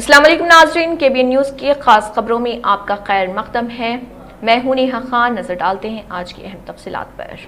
अस्सलाम वालेकुम नाज़रीन, KBN न्यूज़ की खास खबरों में आपका खैर मक़दम है। मैं हूं नेहा खान। नजर डालते हैं आज की अहम तफसीलात पर।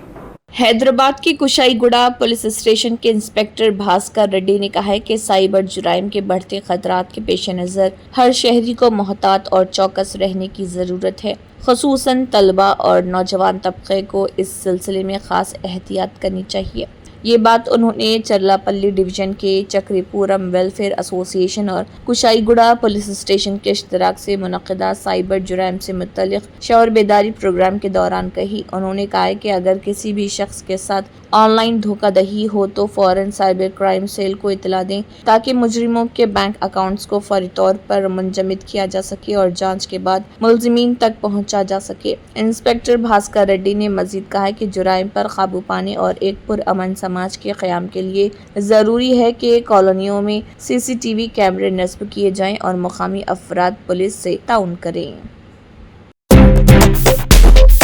हैदराबाद के कुशाईगुड़ा पुलिस स्टेशन के इंस्पेक्टर भास्कर रेड्डी ने कहा है कि साइबर जुराइम के बढ़ते खतरात के पेश नज़र हर शहरी को मोहतात और चौकस रहने की ज़रूरत है। ख़ुसूसन तलबा और नौजवान तबके को इस सिलसिले में ख़ास एहतियात करनी चाहिए। ये बात उन्होंने चरलापल्ली डिवीज़न के चक्रीपुरम वेलफेयर एसोसिएशन और कुशाईगुड़ा पुलिस स्टेशन के इश्तराक से मुनक़दा साइबर जुराइम से मुतल्लिक़ शऊर बेदारी प्रोग्राम के दौरान कही। उन्होंने कहा है कि अगर किसी भी शख्स के साथ ऑनलाइन धोखाधड़ी हो तो फ़ौरन साइबर क्राइम सेल को इतला दें ताकि मुजरिमों के बैंक अकाउंट्स को फौरी तौर पर मुंजमद किया जा सके और जांच के बाद मुलजिमीन तक पहुंचा जा सके। इंस्पेक्टर भास्कर रेड्डी ने मजीद कहा है कि जुराइम पर काबू पाने और एक पुरअमन समाज के क़याम के लिए ज़रूरी है कि कॉलोनियों में CCTV कैमरे नस्ब किए जाएं और मुकामी अफराद पुलिस से ताउन करें।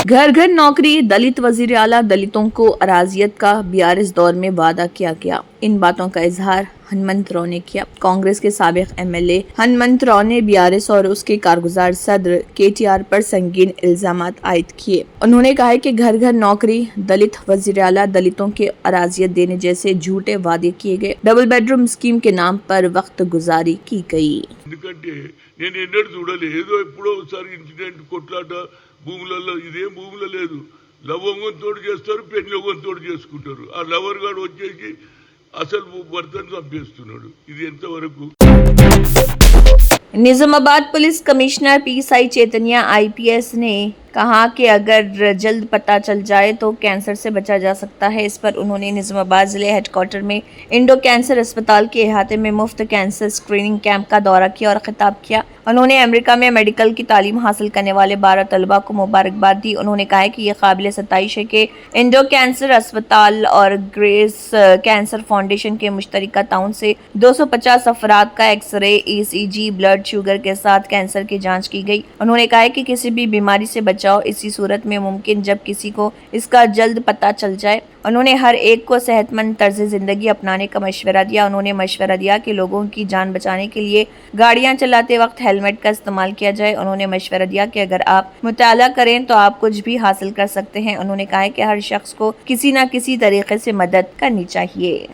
घर घर नौकरी, दलित वजीर आला दलितों को अराजियत का BRS दौर में वादा किया गया। इन बातों का इजहार हनुमंत राव ने किया। कांग्रेस के साबिक MLA हनुमंत राव ने BRS और उसके कारगुजार सदर KTR पर संगीन इल्जामात आयद किए। उन्होंने कहा है कि घर घर नौकरी, दलित वजीर आला दलितों के अराजियत देने जैसे झूठे वादे किए गए। डबल बेडरूम स्कीम के नाम पर वक्त गुजारी की गई। భూములలో ఇదేం భూములో లేదు. లవంగంతో చేస్తారు, పెళ్ళవంతో చేసుకుంటారు. ఆ లవర్ గాడు వచ్చేసి అసలు భర్తను చంపేస్తున్నాడు. ఇది ఎంతవరకు? Nizamabad police commissioner PSI Chaitanya IPS ने कहा कि अगर जल्द पता चल जाए तो कैंसर से बचा जा सकता है। इस पर उन्होंने निजामाबाद ज़िले हेडक्वार्टर में इंडो कैंसर अस्पताल के अहाते में मुफ्त कैंसर स्क्रीनिंग कैंप का दौरा किया और खिताब किया। उन्होंने अमेरिका में मेडिकल की तालीम हासिल करने वाले 12 तलबा को मुबारकबाद दी। उन्होंने कहा है कि यह काबिल सताइश है कि इंडो कैंसर अस्पताल और ग्रेस कैंसर फाउंडेशन के मुश्तरका ताउन से 250 अफराद का एक्सरे, ECG, ब्लड शुगर के साथ कैंसर की जाँच की गई। उन्होंने कहा है कि किसी भी बीमारी से बचाव इसी सूरत में मुमकिन जब किसी को इसका जल्द पता चल जाए। उन्होंने हर एक को सेहतमंद तर्ज ज़िंदगी अपनाने का मशवरा दिया। उन्होंने मशवरा दिया कि लोगों की जान बचाने के लिए गाड़ियां चलाते वक्त हेलमेट का इस्तेमाल किया जाए। उन्होंने मशवरा दिया कि अगर आप मुताला करें तो आप कुछ भी हासिल कर सकते हैं। उन्होंने कहा है कि हर शख्स को किसी न किसी तरीके से मदद करनी चाहिए।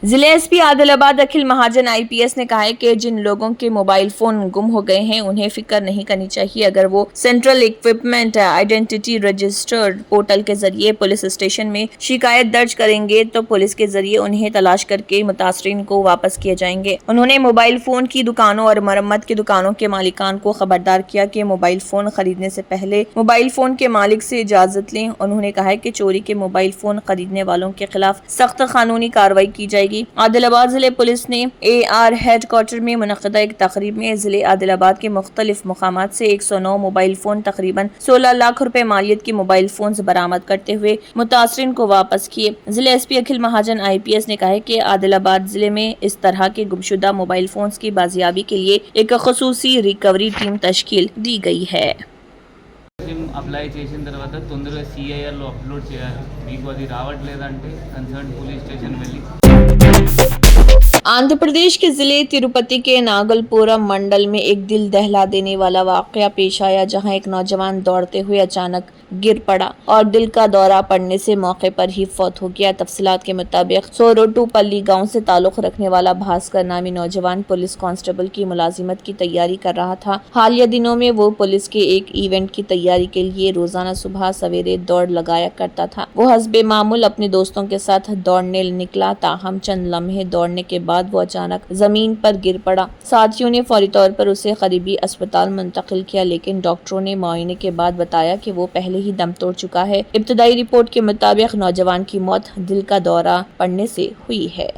जिले SP आदिलाबाद अखिल महाजन IPS ने कहा है कि जिन लोगों के मोबाइल फोन गुम हो गए हैं उन्हें फिक्र नहीं करनी चाहिए। अगर वो central equipment identity registered portal के जरिए पुलिस स्टेशन में शिकायत दर्ज करेंगे तो पुलिस के जरिए उन्हें तलाश करके मुतासरीन को वापस किए जाएंगे। उन्होंने मोबाइल फोन की दुकानों और मरम्मत की दुकानों के मालिकान को खबरदार किया कि मोबाइल फोन खरीदने से पहले मोबाइल फोन के मालिक से इजाजत लें। उन्होंने कहा है कि चोरी के मोबाइल फोन खरीदने वालों के खिलाफ सख्त कानूनी कार्रवाई की जाएगी। आदिलाबाद जिले पुलिस ने AR हेडक्वार्टर में मुनक़दा एक तकरीब में जिले आदिलाबाद के मुख्तलिफ मकामात से 109 मोबाइल फोन तकरीबन 16 लाख रुपए मालियत के मोबाइल फोन बरामद करते हुए मुतासरीन को वापस किए। जिले SP अखिल महाजन IPS ने कहा है कि आदिलाबाद जिले में इस तरह के गुमशुदा मोबाइल फोन की बाजियाबी के लिए एक खुसूसी रिकवरी टीम तश्कील दी गई है। అప్లై చేసిన తర్వాత తొందరగా CIRలో అప్లోడ్ చేయాలి. మీకు అది రావట్లేదంటే కన్సర్న్ పోలీస్ స్టేషన్ వెళ్ళి। आंध्र प्रदेश के जिले तिरुपति के नागलपुरम मंडल में एक दिल दहला देने वाला वाकया पेश आया, जहां एक नौजवान दौड़ते हुए अचानक गिर पड़ा और दिल का दौरा पड़ने से मौके पर ही फौत हो गया। तफसीलात के मुताबिक सोरोटूपल्ली गांव से ताल्लुक रखने वाला भास्कर नामी नौजवान पुलिस कांस्टेबल की मुलाजिमत की तैयारी कर रहा था। हालिया दिनों में वो पुलिस के एक इवेंट की तैयारी के लिए रोजाना सुबह सवेरे दौड़ लगाया करता था। वो हस्बे मामूल अपने दोस्तों के साथ दौड़ने निकला, ताहम चंद लम्हे दौड़ने के बाद वो अचानक जमीन पर गिर पड़ा। साथियों ने फौरी तौर पर उसे करीबी अस्पताल मुंतकिल किया, लेकिन डॉक्टरों ने मुआयने के बाद बताया कि वो पहले ही दम तोड़ चुका है। इब्तदाई रिपोर्ट के मुताबिक नौजवान की मौत दिल का दौरा पड़ने से हुई है।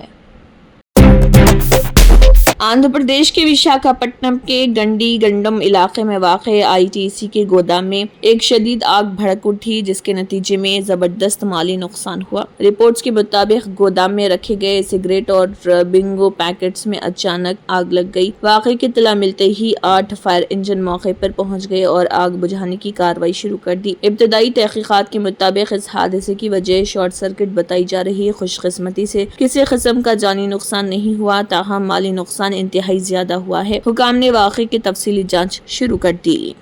आंध्र प्रदेश के विशाखापट्टनम के गंडी गंडम इलाके में वाक़े आईटीसी के गोदाम में एक शदीद आग भड़क उठी, जिसके नतीजे में जबरदस्त माली नुकसान हुआ। रिपोर्ट्स के मुताबिक गोदाम में रखे गए सिगरेट और बिंगो पैकेट्स में अचानक आग लग गई। वाक़े की इत्तला मिलते ही 8 फायर इंजन मौके पर पहुंच गए और आग बुझाने की कार्रवाई शुरू कर दी। इब्तदाई तहकीकात के मुताबिक इस हादसे की वजह शॉर्ट सर्किट बताई जा रही है। खुशकिस्मती से किसी किस्म का जानी नुकसान नहीं हुआ, ताहम माली नुकसान इंतहाई ज्यादा हुआ है। हुकाम ने वाक़े की तफसीली जांच शुरू कर दी।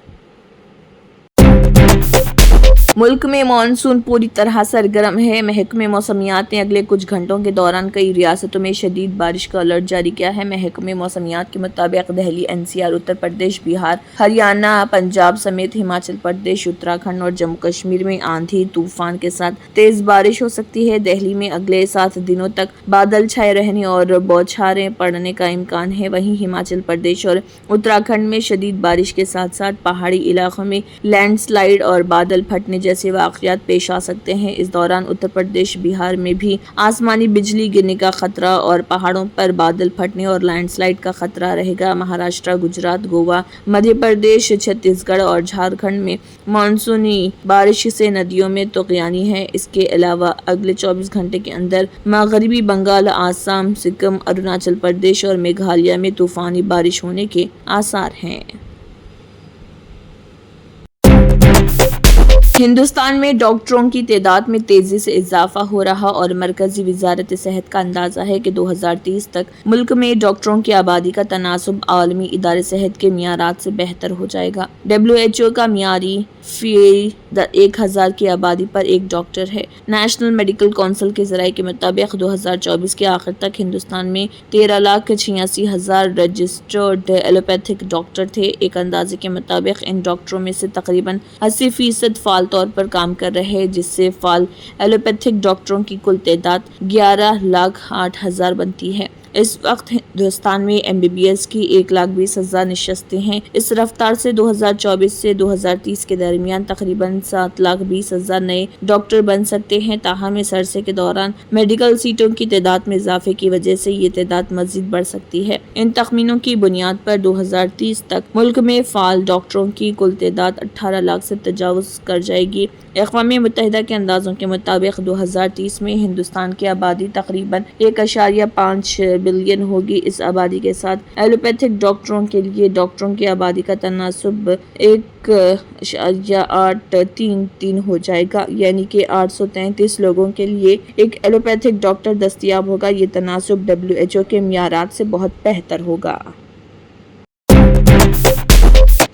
मुल्क में मानसून पूरी तरह सरगर्म है। महकमे मौसमियात ने अगले कुछ घंटों के दौरान कई रियासतों में शदीद बारिश का अलर्ट जारी किया है। महकमे मौसमियात के मुताबिक दिल्ली, एनसीआर, उत्तर प्रदेश, बिहार, हरियाणा, पंजाब समेत हिमाचल प्रदेश, उत्तराखंड और जम्मू कश्मीर में आंधी तूफान के साथ तेज बारिश हो सकती है। दिल्ली में अगले 7 दिनों तक बादल छाए रहने और बौछारें पड़ने का इम्कान है। वहीं हिमाचल प्रदेश और उत्तराखंड में शदीद बारिश के साथ साथ पहाड़ी इलाकों में लैंडस्लाइड और बादल फटने जैसे वाक़यात पेश आ सकते हैं। इस दौरान उत्तर प्रदेश, बिहार में भी आसमानी बिजली गिरने का खतरा और पहाड़ों पर बादल फटने और लैंडस्लाइड का खतरा रहेगा। महाराष्ट्र, गुजरात, गोवा, मध्य प्रदेश, छत्तीसगढ़ और झारखंड में मानसूनी बारिश से नदियों में तुग़यानी है। इसके अलावा अगले 24 घंटे के अंदर मगरबी बंगाल, आसाम, सिक्किम, अरुणाचल प्रदेश और मेघालय में तूफानी बारिश होने के आसार हैं। हिंदुस्तान में डॉक्टरों की तादाद में तेजी से इजाफा हो रहा और मरकजी वजारत सेहत का अंदाजा है कि 2030 तक मुल्क में डॉक्टरों की आबादी का तनासुब आलमी इदारे सेहत के मियारात से बेहतर हो जाएगा। WHO का मियारी फी 1000 की आबादी पर एक डॉक्टर है। नेशनल मेडिकल काउंसिल के ज़राए के मुताबिक 2024 के आखिर तक हिंदुस्तान में 13,86,000 रजिस्टर्ड एलोपैथिक डॉक्टर थे। एक अंदाजे के मुताबिक इन डॉक्टरों में से तकरीबन 80% फाल तौर पर काम कर रहे हैं, जिससे फाल एलोपैथिक डॉक्टरों की कुल तादाद 11,08,000 बनती है। इस वक्त हिंदुस्तान में MBBS की 1,20,000 नशस्तें हैं। इस रफ्तार से 2024 से 2030 के दरमियान तकरीबन 7,20,000 नए डॉक्टर बन सकते हैं। ताहम इस अरसे के दौरान मेडिकल सीटों की तादाद में इजाफे की वजह से ये तादाद मजीद बढ़ सकती है। इन तखमीनों की बुनियाद पर 2030 तक मुल्क में फाल डॉक्टरों की कुल तादाद 18 लाख से तजावुज़ कर जाएगी। अक़वाम मुत्तहिदा के अंदाज़ों के मुताबिक 2030 में हिंदुस्तान की आबादी तकरीबन 1.5 बिलियन होगी। इस आबादी के साथ एलोपैथिक डॉक्टरों के लिए डॉक्टरों की आबादी का तनासुब 1.833 हो जाएगा, यानी कि 833 लोगों के लिए एक एलोपैथिक डॉक्टर दस्तयाब होगा। ये तनासुब WHO के मियारात से बहुत बेहतर होगा।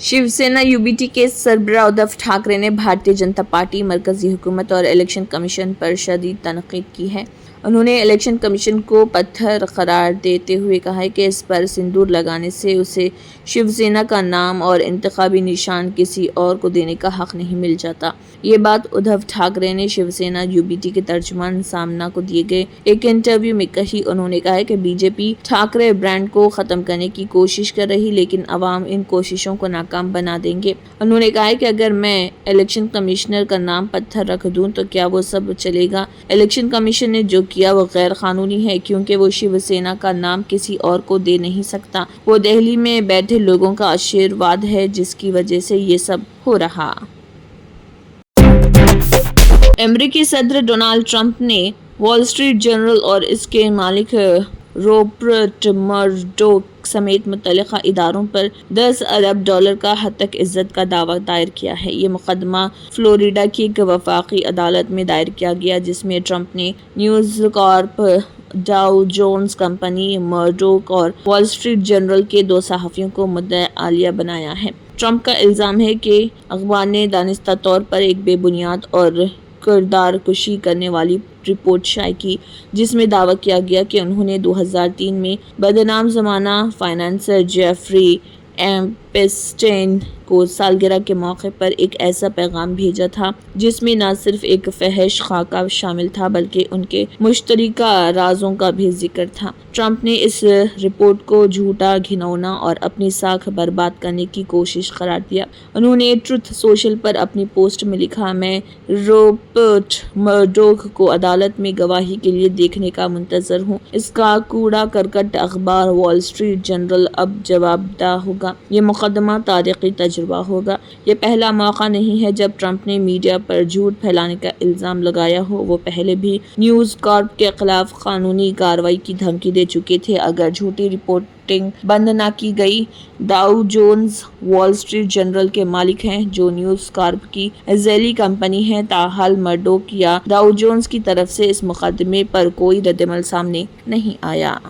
शिवसेना UBT के सरबराह उद्धव ठाकरे ने भारतीय जनता पार्टी, मरकजी हुकूमत और इलेक्शन कमीशन पर शदीद तनकीद की है। उन्होंने इलेक्शन कमीशन को पत्थर करार देते हुए कहा है कि इस पर सिंदूर लगाने से उसे शिवसेना का नाम और इंतखाबी निशान किसी और को देने का हक नहीं मिल जाता। ये बात उद्धव ठाकरे ने शिवसेना UBT के तर्जुमान सामना को दिए गए एक इंटरव्यू में कही। उन्होंने कहा है कि BJP ठाकरे ब्रांड को ख़त्म करने की कोशिश कर रही, लेकिन अवाम इन कोशिशों को नाकाम बना देंगे। उन्होंने कहा है कि अगर मैं इलेक्शन कमिश्नर का नाम पत्थर रख दूं तो क्या वो सब चलेगा? इलेक्शन कमीशन ने जो किया वो गैर कानूनी है, क्योंकि वो शिवसेना का नाम किसी और को दे नहीं सकता। वो दिल्ली में बैठे लोगों का आशीर्वाद है, जिसकी वजह से ये सब हो रहा। अमेरिकी सदर डोनाल्ड ट्रंप ने वॉल स्ट्रीट जर्नल और इसके मालिक रॉबर्ट मर्डोक समेत मुतल्लिका इदारों पर $10 अरब का हद तक इज्जत का दावा दायर किया है। ये मुकदमा फ्लोरिडा की एक वफाकी अदालत में दायर किया गया, जिसमें ट्रंप ने News Corp, Dow Jones company, Murdoch और वॉल स्ट्रीट जर्नल के 2 सहाफ़ियों को मुद्दा आलिया बनाया है। ट्रंप का इल्ज़ाम है कि अखबार ने दानिस्ता तौर पर एक बेबुनियाद और किरदार कुशी करने वाली रिपोर्ट शाये की, जिसमें दावा किया गया कि उन्होंने 2003 में बदनाम ज़माना फाइनेंसर जेफरी एप्स्टेन को सालगिरह के मौके पर एक ऐसा पैगाम भेजा था जिसमें न सिर्फ एक फहश खाका शामिल था बल्कि उनके मुश्तरका राजों का भी जिक्र था। ट्रंप ने इस रिपोर्ट को झूठा, घिनौना और अपनी साख बर्बाद करने की कोशिश करार दिया। उन्होंने ट्रुथ सोशल पर अपनी पोस्ट में लिखा, मैं रूपर्ट मर्डोक को अदालत में गवाही के लिए देखने का मुंतजर हूँ। इसका कूड़ा करकट अखबार वॉल स्ट्रीट जर्नल अब जवाबदा होगा। ये मुकदमा तारीखी तजुर्बा होगा। ये पहला मौका नहीं है जब ट्रंप ने मीडिया पर झूठ फैलाने का इल्ज़ाम लगाया हो। वो पहले भी न्यूज़ कॉर्प के खिलाफ कानूनी कार्रवाई की धमकी दे चुके थे अगर झूठी रिपोर्टिंग बंद न की गई। Dow Jones wall Street Journal के मालिक हैं जो न्यूज़ कॉर्प की झैली कंपनी है। ताहाल मर्डोक या डाउ जोन्स की तरफ से इस मुकदमे पर कोई रद्दमल सामने नहीं आया।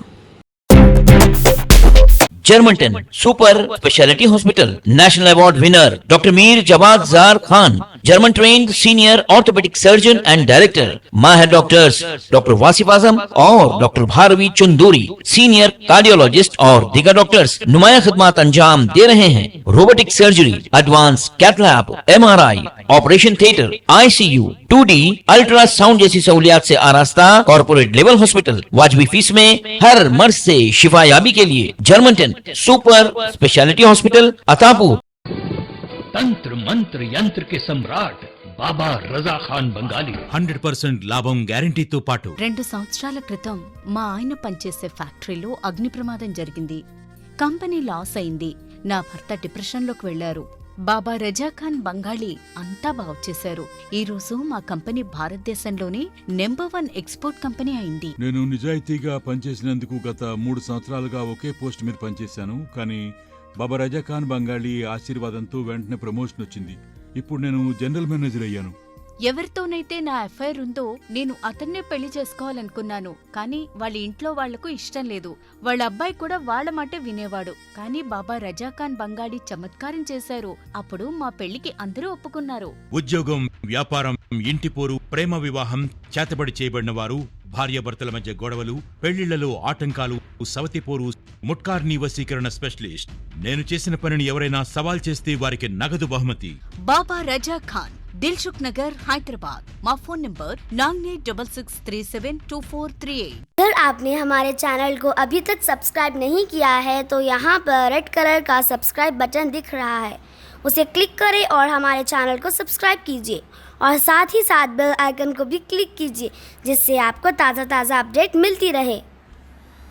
जर्मनटन super speciality hospital national award winner doctor Mir Jawad Jar Khan, German trained senior orthopaedic surgeon and director, माहिर डॉक्टर्स डॉक्टर वासिफ आजम और doctor Bharvi Chanduri, senior cardiologist और दीगर डॉक्टर्स नुमाया खिदमत अंजाम दे रहे हैं। Robotic surgery, advance cath lab, MRI, operation theatre, ICU, 2D ultrasound जैसी सहूलियात से आरास्ता कॉर्पोरेट लेवल हॉस्पिटल। वाजबी फीस में हर मर्ज से शिफायाबी के लिए Germanton super speciality hospital Attapur. तंत्र मंत्र यंत्र के सम्राट బాబా రజా ఖాన్ బంగాలి 100% లాభం గ్యారంటీతో పాటు 2 సంవత్సరాల క్రితం మా ఆయన పనిచేసే ఫ్యాక్టరీలో అగ్ని ప్రమాదం జరిగింది. కంపెనీ లాస్ అయింది. నా భర్త డిప్రెషన్లోకి వెళ్లారు. బాబా రజాఖాన్ బంగాళీ అంతా బాగుచేశారు. ఈ రోజు మా కంపెనీ భారతదేశంలోనే నెంబర్ 1 ఎక్స్పోర్ట్ కంపెనీ అయింది. నేను నిజాయితీగా పనిచేసినందుకు గత 3 సంవత్సరాలుగా ఒకే పోస్ట్ మీద పనిచేశాను. కానీ బాబా రజాఖాన్ బంగాళీ ఆశీర్వాదంతో వెంటనే ప్రమోషన్ వచ్చింది. ఇప్పుడు నేను జనరల్ మేనేజర్ అయ్యాను. ఎవరితోనైతే నా ఎఫ్ఐఆర్ ఉందో నేను అతన్నే పెళ్లి చేసుకోవాలనుకున్నాను. కానీ వాళ్ళ ఇంట్లో వాళ్లకు ఇష్టం లేదు. వాళ్ళ అబ్బాయి కూడా వాళ్ళ మాట వినేవాడు. కానీ బాబా రజాఖాన్ బంగాళీ చమత్కారం చేశారు. అప్పుడు మా పెళ్లికి అందరూ ఒప్పుకున్నారు. ఉద్యోగం, వ్యాపారం, ఇంటి పోరు, ప్రేమ వివాహం, చేతబడి చేయబడిన వారు, భార్యాభర్తల మధ్య గొడవలు, పెళ్లిళ్లలో ఆటంకాలు, సవతిపోరు, ముట్కార్నీ వశీకరణ స్పెషలిస్ట్. నేను చేసిన పనిని ఎవరైనా సవాల్ చేస్తే వారికి నగదు బహుమతి. బాబా రజాఖాన్, दिलसुख नगर, हैदराबाद। माँ फोन नंबर 9866372438। अगर आपने हमारे चैनल को अभी तक सब्सक्राइब नहीं किया है तो यहाँ पर रेड कलर का सब्सक्राइब बटन दिख रहा है, उसे क्लिक करें और हमारे चैनल को सब्सक्राइब कीजिए और साथ ही साथ बेल आइकन को भी क्लिक कीजिए जिससे आपको ताज़ा अपडेट मिलती रहे।